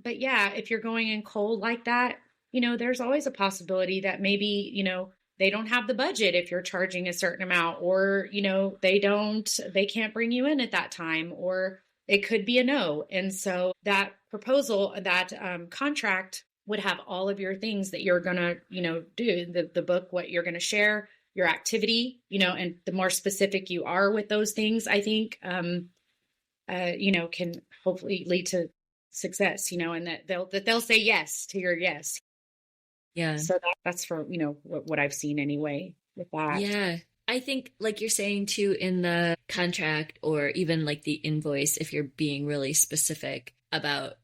but yeah, if you're going in cold like that, there's always a possibility that maybe, they don't have the budget if you're charging a certain amount, or, they can't bring you in at that time, or it could be a no. And so that proposal, that contract would have all of your things that you're going to, do, the book, what you're going to share, your activity, and the more specific you are with those things, I think, can hopefully lead to success, and that they'll say yes to your yes. Yeah. So that's for, what I've seen anyway with that. Yeah. I think like you're saying too, in the contract or even like the invoice, if you're being really specific about,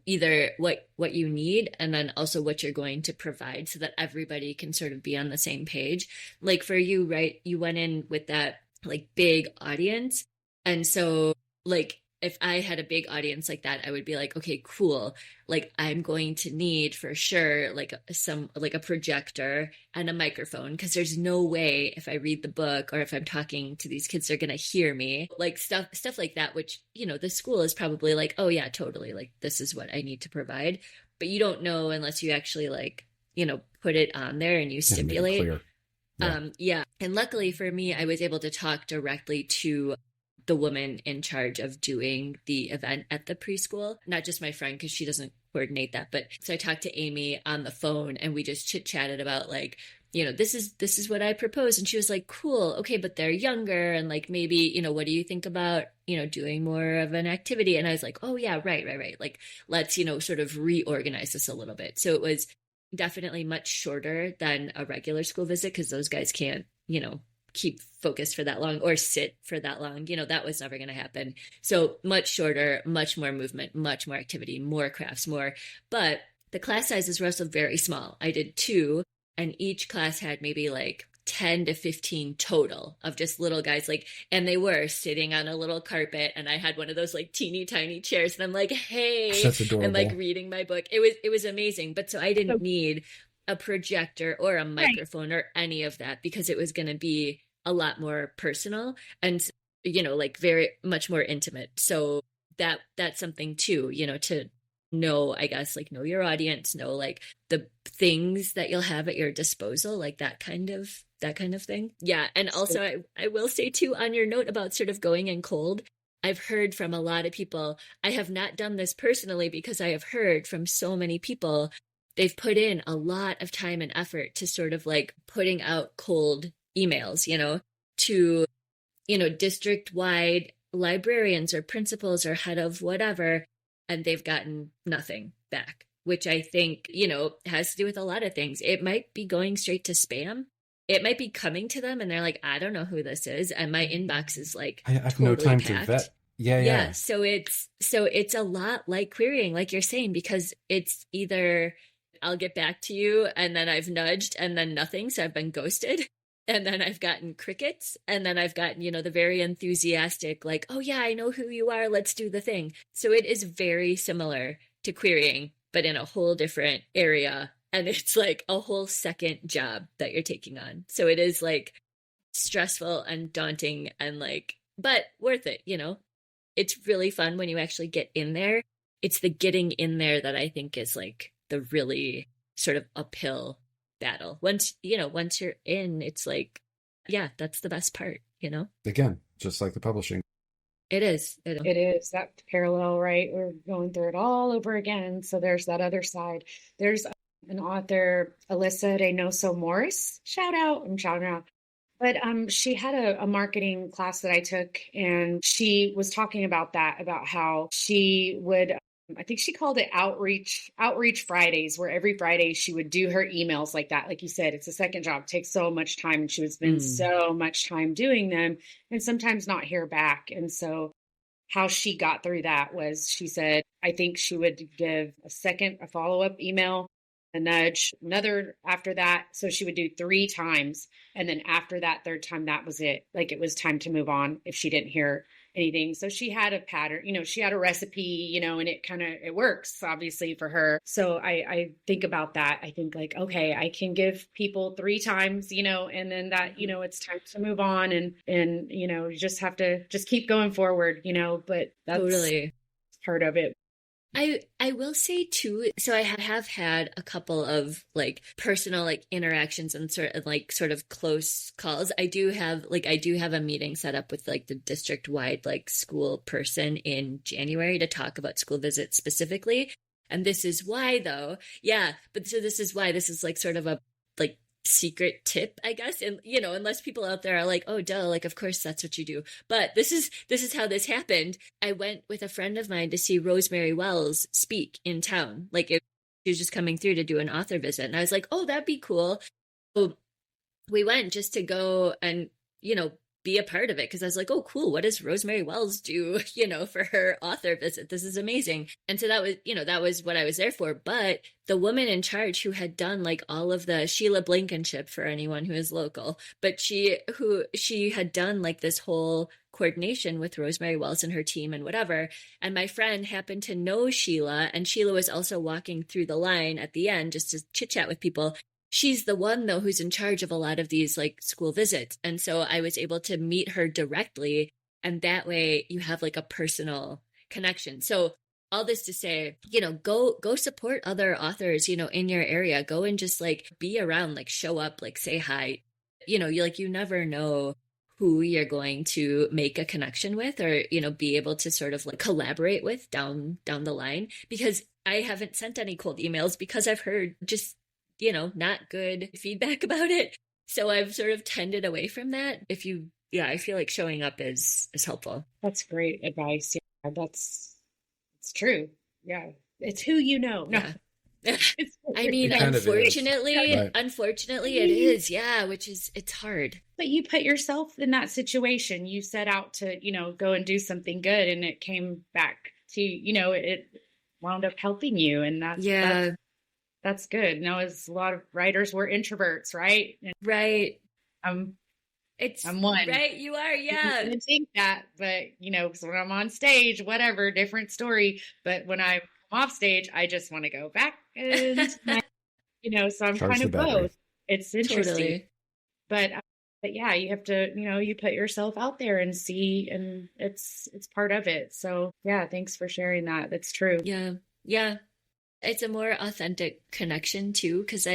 either what you need and then also what you're going to provide so that everybody can sort of be on the same page. Like for you, right? You went in with that like big audience. And so like if I had a big audience like that, I would be like, okay, cool. Like I'm going to need for sure like a projector and a microphone, because there's no way if I read the book or if I'm talking to these kids, they're going to hear me. Like stuff like that, which, the school is probably like, oh yeah, totally. Like this is what I need to provide. But you don't know unless you actually like, put it on there and you stipulate. Clear. Yeah. And luckily for me, I was able to talk directly to the woman in charge of doing the event at the preschool, not just my friend, because she doesn't coordinate that. But so I talked to Amy on the phone and we just chit chatted about like, this is what I propose. And she was like, cool. Okay. But they're younger. And like, maybe, what do you think about, doing more of an activity? And I was like, oh yeah, right. Like, let's, sort of reorganize this a little bit. So it was definitely much shorter than a regular school visit, because those guys can't, keep focused for that long or sit for that long. That was never going to happen. So much shorter, much more movement, much more activity, more crafts, more. But the class sizes were also very small. I did 2, and each class had maybe like 10 to 15 total of just little guys, like, and they were sitting on a little carpet, and I had one of those like teeny tiny chairs, and I'm like, hey, that's adorable. And like reading my book. It was amazing. But so I didn't need a projector or a microphone or any of that, because it was going to be a lot more personal and, like very much more intimate. So that's something too, to know, I guess, like know your audience, know like the things that you'll have at your disposal, like that kind of thing. Yeah. And also I will say too, on your note about sort of going in cold, I've heard from a lot of people, I have not done this personally, because I have heard from so many people, they've put in a lot of time and effort to sort of like putting out cold emails, to, district-wide librarians or principals or head of whatever, and they've gotten nothing back, which I think, has to do with a lot of things. It might be going straight to spam. It might be coming to them and they're like, I don't know who this is. And my inbox is like, I have totally no time packed. to vet. Yeah. So it's a lot like querying, like you're saying, because it's either I'll get back to you and then I've nudged and then nothing. So I've been ghosted. And then I've gotten crickets. And then I've gotten, the very enthusiastic, like, oh yeah, I know who you are. Let's do the thing. So it is very similar to querying, but in a whole different area. And it's like a whole second job that you're taking on. So it is like stressful and daunting and like, but worth it, It's really fun when you actually get in there. It's the getting in there that I think is like the really sort of uphill battle. Once you're in, it's like, yeah, that's the best part, Again, just like the publishing. It is that parallel, right? We're going through it all over again. So there's that other side. There's an author, Alyssa Reynoso Morris, shout out, I'm shouting out. But she had a marketing class that I took, and she was talking about how she would, I think she called it outreach Fridays, where every Friday she would do her emails like that. Like you said, it's a second job, it takes so much time, and she would spend so much time doing them and sometimes not hear back. And so how she got through that was, she said, I think she would give a follow-up email, a nudge, another after that. So she would do 3 times. And then after that 3rd time, that was it. Like it was time to move on if she didn't hear anything. So she had a pattern, she had a recipe, and it works obviously for her. So I think about that. I think like, okay, I can give people 3 times, and then that, it's time to move on and, you just have to just keep going forward, but that's totally part of it. I will say too, so I have had a couple of like personal like interactions and sort of close calls. I do have a meeting set up with like the district wide like school person in January to talk about school visits specifically. And this is why though. Yeah. But so this is why this is like sort of a like secret tip, I guess. And, unless people out there are like, oh, duh, like, of course that's what you do. But this is how this happened. I went with a friend of mine to see Rosemary Wells speak in town. Like she was just coming through to do an author visit. And I was like, oh, that'd be cool. So we went just to go and, be a part of it. Cause I was like, oh, cool. What does Rosemary Wells do, for her author visit? This is amazing. And so that was what I was there for. But the woman in charge who had done like all of the Sheila Blankenship, for anyone who is local, but she had done like this whole coordination with Rosemary Wells and her team and whatever. And my friend happened to know Sheila, and Sheila was also walking through the line at the end just to chit chat with people. She's the one, though, who's in charge of a lot of these like school visits. And so I was able to meet her directly. And that way you have like a personal connection. So all this to say, go support other authors, in your area. Go and just like be around, like show up, like say hi. You never know who you're going to make a connection with, or, be able to sort of like collaborate with down the line. Because I haven't sent any cold emails because I've heard just not good feedback about it. So I've sort of tended away from that. I feel like showing up is helpful. That's great advice. Yeah, it's true. Yeah. It's who you know. No. Yeah. I mean, unfortunately it is. Yeah. It's hard. But you put yourself in that situation. You set out to, go and do something good, and it came back to, it wound up helping you. And that's good. As a lot of writers were introverts, right? Right. I'm one. Right. You are. Yeah. I didn't think that, but because when I'm on stage, whatever, different story. But when I'm off stage, I just want to go back and, so I'm kind of both. It's interesting, totally. But yeah, you have to, you put yourself out there and see, and it's part of it. So yeah, thanks for sharing that. That's true. Yeah. Yeah. It's a more authentic connection too, because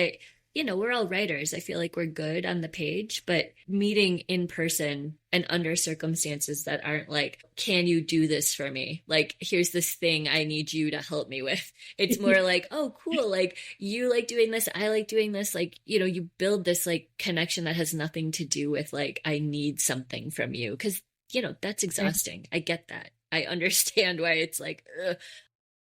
we're all writers. I feel like we're good on the page, but meeting in person and under circumstances that aren't like, can you do this for me? Like, here's this thing I need you to help me with. It's more like, oh, cool. Like, you like doing this. I like doing this. Like, you build this like connection that has nothing to do with like, I need something from you. Cause that's exhausting. I get that. I understand why it's like,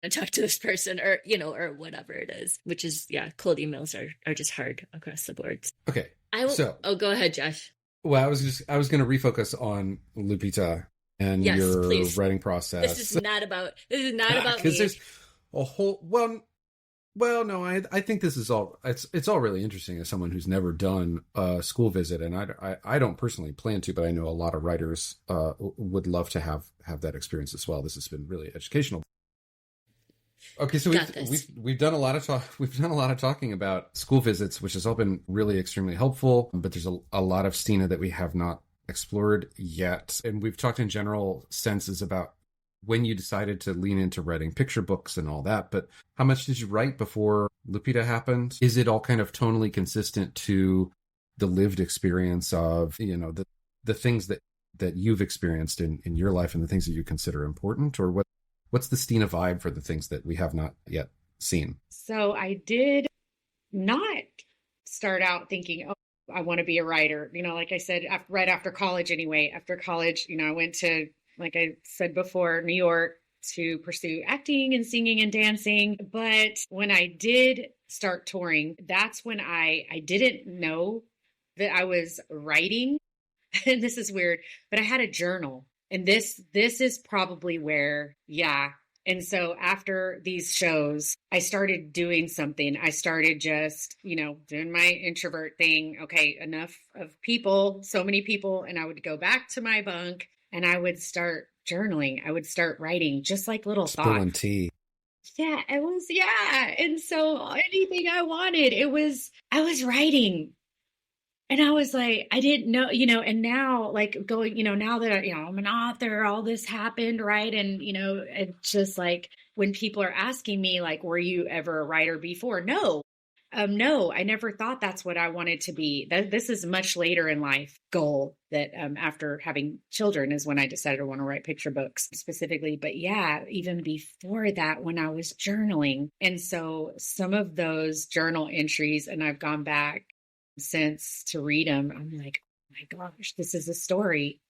and talk to this person, or or whatever it is, which is cold emails are just hard across the board. Okay, go ahead, Josh. Well, I was going to refocus on Lupita and your writing process. This is not about me, because there's a whole no, I think this is all it's all really interesting as someone who's never done a school visit, and I don't personally plan to, but I know a lot of writers would love to have that experience as well. This has been really educational. Okay, so we've done a lot of talk. We've done a lot of talking about school visits, which has all been really extremely helpful. But there's a lot of Steena that we have not explored yet, and we've talked in general senses about when you decided to lean into writing picture books and all that. But how much did you write before Lupita happened? Is it all kind of tonally consistent to the lived experience of the things that you've experienced in your life and the things that you consider important, or what's the Steena vibe for the things that we have not yet seen? So I did not start out thinking, oh, I want to be a writer. Like I said, right after college anyway. After college, I went to, like I said before, New York to pursue acting and singing and dancing. But when I did start touring, that's when I didn't know that I was writing. And this is weird, but I had a journal. And this is probably where, And so after these shows, I started doing something. I started just, doing my introvert thing. Okay, enough of people, so many people. And I would go back to my bunk and I would start journaling. I would start writing just like little thoughts. Spilling tea. Yeah, it was, And so anything I wanted, I was writing. And I was like, I didn't know, and now like going, now that, I'm an author, all this happened, right? And, it's just like when people are asking me, like, were you ever a writer before? No, I never thought that's what I wanted to be. This is much later in life goal that after having children is when I decided I want to write picture books specifically. But even before that, when I was journaling. And so some of those journal entries, and I've gone back since to read them, I'm like, oh my gosh, this is a story.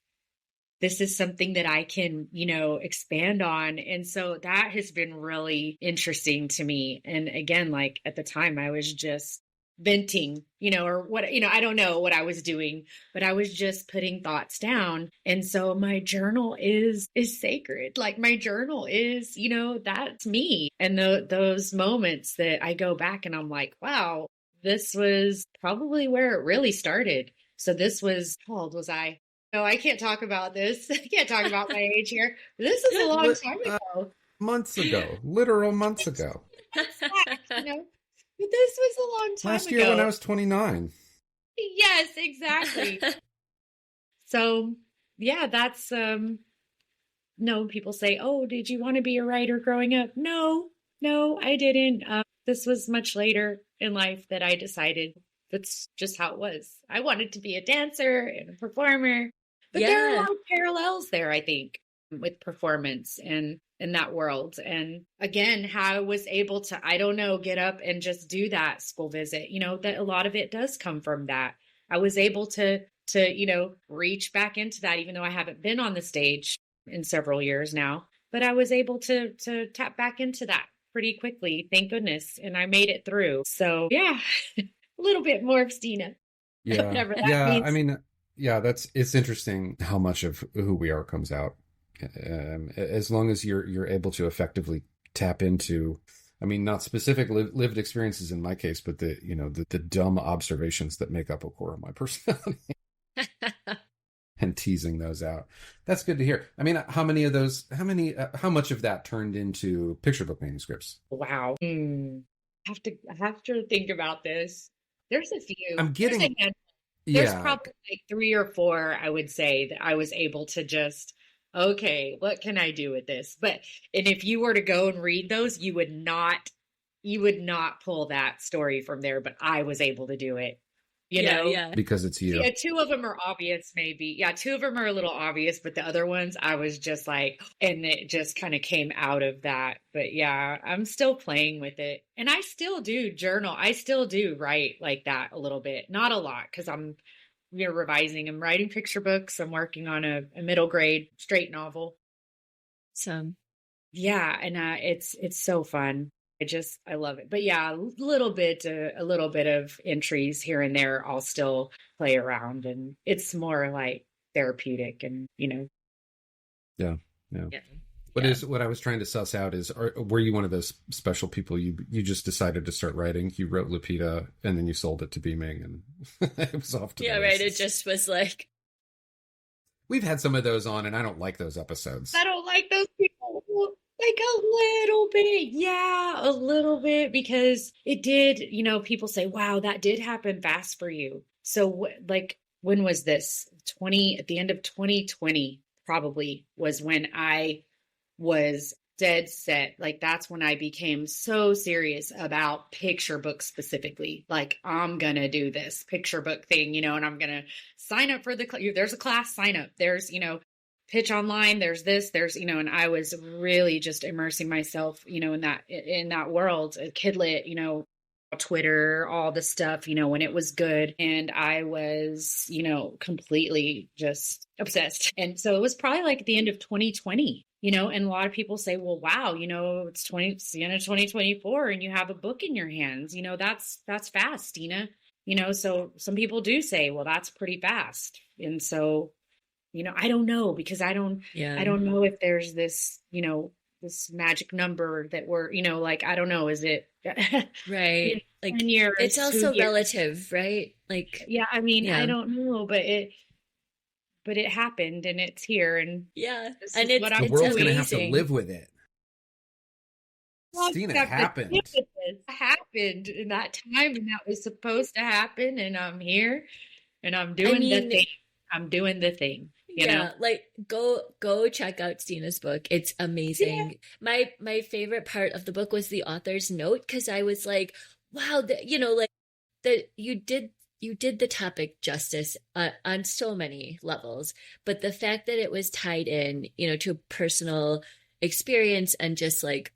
This is something that I can, expand on. And so that has been really interesting to me. And again, like at the time I was just venting, or what, I don't know what I was doing, but I was just putting thoughts down. And so my journal is sacred. Like my journal is, that's me. And those moments that I go back and I'm like, wow, this was probably where it really started. So this was, how old was I? No, I can't talk about this. I can't talk about my age here. This is a long time ago. Months ago, literal months ago. But this was a long time Last ago. year when I was 29. Yes, exactly. So, yeah, that's, no, people say, oh, did you want to be a writer growing up? No, I didn't. This was much later in life that I decided that's just how it was. I wanted to be a dancer and a performer, but there are a lot of parallels there, I think, with performance and in that world. And again, how I was able to, I don't know, get up and just do that school visit, that a lot of it does come from that. I was able to, reach back into that, even though I haven't been on the stage in several years now, but I was able to tap back into that pretty quickly. Thank goodness. And I made it through. So yeah, a little bit more of Steena. Yeah. Whatever that means. I mean, it's interesting how much of who we are comes out. As long as you're able to effectively tap into, I mean, not specific lived experiences in my case, but the dumb observations that make up a core of my personality and teasing those out. That's good to hear. I mean, how much of that turned into picture book manuscripts? Wow. I have to think about this. There's a few. There's probably like 3 or 4, I would say, that I was able to just, okay, what can I do with this? And if you were to go and read those, you would not pull that story from there, but I was able to do it, Yeah. Because it's you. Yeah, 2 of them are obvious, maybe. Yeah, 2 of them are a little obvious, but the other ones, I was just like, and it just kind of came out of that. But yeah, I'm still playing with it. And I still do journal. I still do write like that a little bit. Not a lot, because I'm revising. I'm writing picture books. I'm working on a middle grade straight novel. Yeah, and it's so fun. I love it. But yeah, a little bit of entries here and there. I'll still play around, and it's more like therapeutic, and Yeah. What I was trying to suss out is, were you one of those special people? You just decided to start writing. You wrote Lupita, and then you sold it to Beaming, and it was off to the races. Right. It just was like, we've had some of those on, and I don't like those episodes. I don't like those people. Like a little bit. Yeah, a little bit, because it did, people say, wow, that did happen fast for you. So when was this? At the end of 2020, probably, was when I was dead set. Like, that's when I became so serious about picture books specifically. Like, I'm going to do this picture book thing, and I'm going to sign up for there's a class, sign up. There's, pitch online, there's this, there's, and I was really just immersing myself, in that world, Kidlit, Twitter, all the stuff, when it was good. And I was, completely just obsessed. And so it was probably like at the end of 2020, and a lot of people say, well, wow, it's the end of 2024 and you have a book in your hands, that's fast, Steena, so some people do say, well, that's pretty fast. And so, I don't know, because I don't know if there's this, this magic number that we're, I don't know, is it right? Like, 10 years, it's also relative, right? Like, yeah, I mean, I don't know, but it happened, and it's here, and and the world's going to have to live with it. Steena, happened. It happened in that time, and that was supposed to happen, and I'm here, and I'm doing the thing. I'm doing the thing. You know? Like go check out Steena's book. It's amazing. Yeah. My favorite part of the book was the author's note, because I was like, wow, that you did the topic justice on so many levels, but the fact that it was tied in, to a personal experience and just like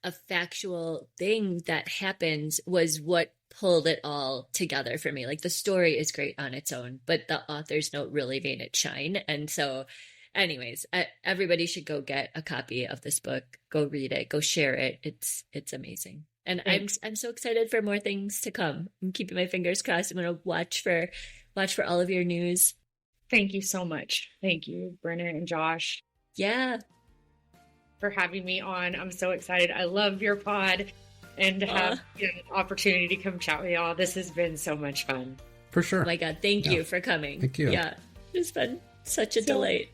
a factual thing that happens was what pulled it all together for me. Like, the story is great on its own, but the author's note really made it shine. And so anyways, everybody should go get a copy of this book, go read it, go share it. It's amazing. And Thanks. I'm so excited for more things to come. I'm keeping my fingers crossed. I'm gonna watch for all of your news. Thank you so much. Thank you, Brenna and Josh, Yeah. for having me on. I'm so excited. I love your pod, and to have an opportunity to come chat with y'all. This has been so much fun. For sure. Oh my God. Thank you for coming. Thank you. Yeah. It's been such a delight.